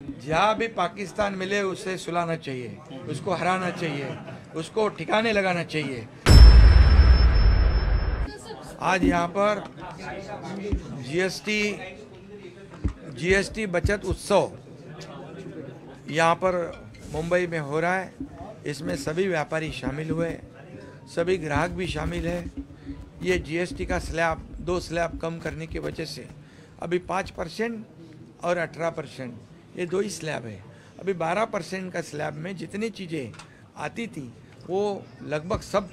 जहाँ भी पाकिस्तान मिले उसे सुलाना चाहिए, उसको हराना चाहिए, उसको ठिकाने लगाना चाहिए। आज यहाँ पर जीएसटी बचत उत्सव यहाँ पर मुंबई में हो रहा है। इसमें सभी व्यापारी शामिल हुए, सभी ग्राहक भी शामिल है। ये जीएसटी का स्लैब 2 स्लैब कम करने की वजह से अभी 5% और 18% ये 2 ही स्लैब है। अभी 12% का स्लैब में जितनी चीज़ें आती थी वो लगभग सब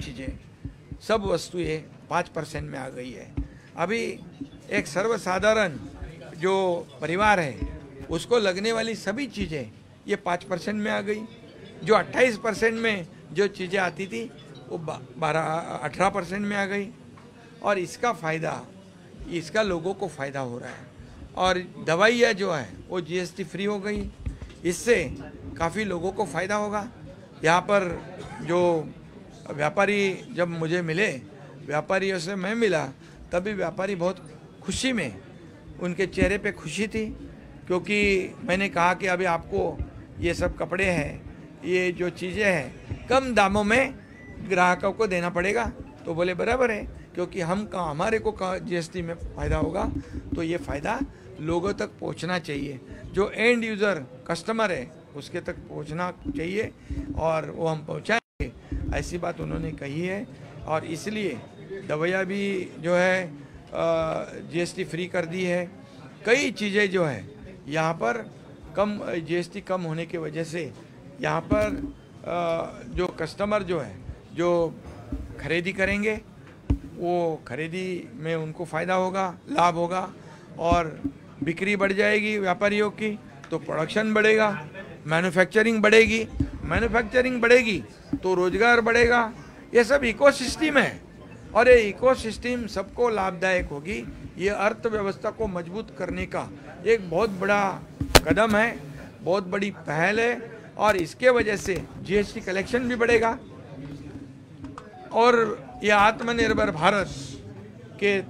वस्तुएं 5% में आ गई है। अभी एक सर्वसाधारण जो परिवार है उसको लगने वाली सभी चीज़ें ये 5% में आ गई। जो 28% में जो चीज़ें आती थी वो 18% में आ गई। और इसका फ़ायदा इसका लोगों को फ़ायदा हो रहा है। और दवाइयाँ जो है वो जीएसटी फ्री हो गई। इससे काफ़ी लोगों को फ़ायदा होगा। यहाँ पर जो व्यापारी जब मुझे मिले, व्यापारियों से मैं मिला, तभी व्यापारी बहुत खुशी में, उनके चेहरे पे खुशी थी, क्योंकि मैंने कहा कि अभी आपको ये सब कपड़े हैं, ये जो चीज़ें हैं कम दामों में ग्राहकों को देना पड़ेगा। तो बोले बराबर है, क्योंकि हमारे को जीएसटी में फ़ायदा होगा तो ये फ़ायदा लोगों तक पहुंचना चाहिए। जो एंड यूज़र कस्टमर है उसके तक पहुंचना चाहिए और वो हम पहुंचाएंगे, ऐसी बात उन्होंने कही है। और इसलिए दवाइयाँ भी जो है जीएसटी फ्री कर दी है। कई चीज़ें जो है यहाँ पर कम जीएसटी कम होने की वजह से यहाँ पर जो कस्टमर जो है जो खरीदी करेंगे वो खरीदी में उनको फ़ायदा होगा, लाभ होगा और बिक्री बढ़ जाएगी व्यापारियों की, तो प्रोडक्शन बढ़ेगा, मैन्युफैक्चरिंग बढ़ेगी तो रोज़गार बढ़ेगा। ये सब इकोसिस्टम है और ये इकोसिस्टम सबको लाभदायक होगी। ये अर्थव्यवस्था को मजबूत करने का एक बहुत बड़ा कदम है, बहुत बड़ी पहल है। और इसके वजह से जीएसटी कलेक्शन भी बढ़ेगा और ये आत्मनिर्भर भारत के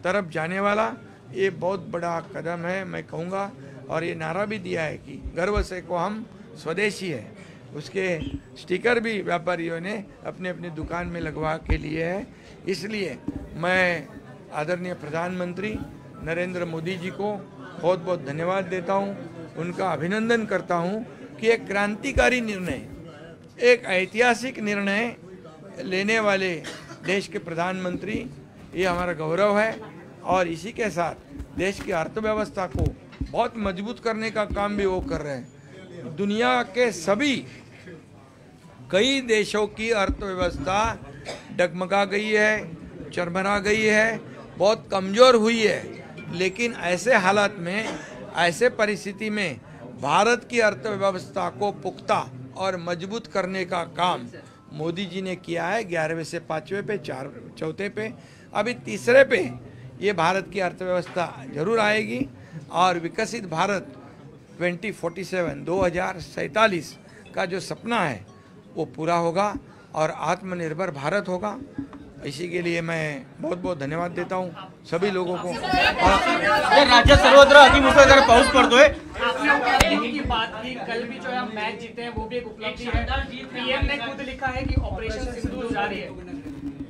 तरफ जाने वाला ये बहुत बड़ा कदम है, मैं कहूँगा। और ये नारा भी दिया है कि गर्व से को हम स्वदेशी है। उसके स्टिकर भी व्यापारियों ने अपने अपने दुकान में लगवा के लिए है। इसलिए मैं आदरणीय प्रधानमंत्री नरेंद्र मोदी जी को बहुत बहुत धन्यवाद देता हूँ, उनका अभिनंदन करता हूँ कि एक क्रांतिकारी निर्णय, एक ऐतिहासिक निर्णय लेने वाले देश के प्रधानमंत्री, ये हमारा गौरव है। और इसी के साथ देश की अर्थव्यवस्था को बहुत मजबूत करने का काम भी वो कर रहे हैं। दुनिया के कई देशों की अर्थव्यवस्था डगमगा गई है, चरमरा गई है, बहुत कमज़ोर हुई है। लेकिन ऐसे हालात में, ऐसे परिस्थिति में भारत की अर्थव्यवस्था को पुख्ता और मजबूत करने का काम मोदी जी ने किया है। 11वें से 5वें पे, चौथे पे, अभी तीसरे पे ये भारत की अर्थव्यवस्था जरूर आएगी और विकसित भारत 2047 का जो सपना है वो पूरा होगा और आत्मनिर्भर भारत होगा। इसी के लिए मैं बहुत बहुत धन्यवाद देता हूँ सभी लोगों को। राज्य सर्वत्र अतिमुसळधार पाऊस पडतोय। की बात की, कल भी जो है मैच जीते हैं वो भी एक उपलब्धि है। पीएम ने खुद लिखा है कि ऑपरेशन सिंदूर जारी है।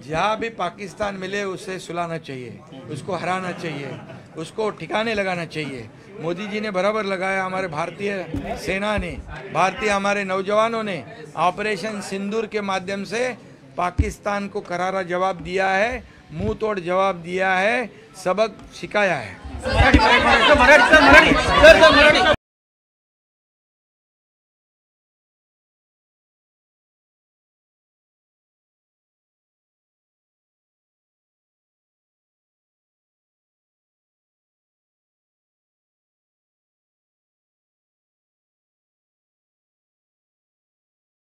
जहाँ भी पाकिस्तान मिले उसे सुलाना चाहिए, उसको हराना चाहिए, उसको ठिकाने लगाना चाहिए। मोदी जी ने बराबर लगाया, हमारे भारतीय सेना ने, हमारे नौजवानों ने ऑपरेशन सिंदूर के माध्यम से पाकिस्तान को करारा जवाब दिया है, मुंह तोड़ जवाब दिया है, सबक सिखाया है।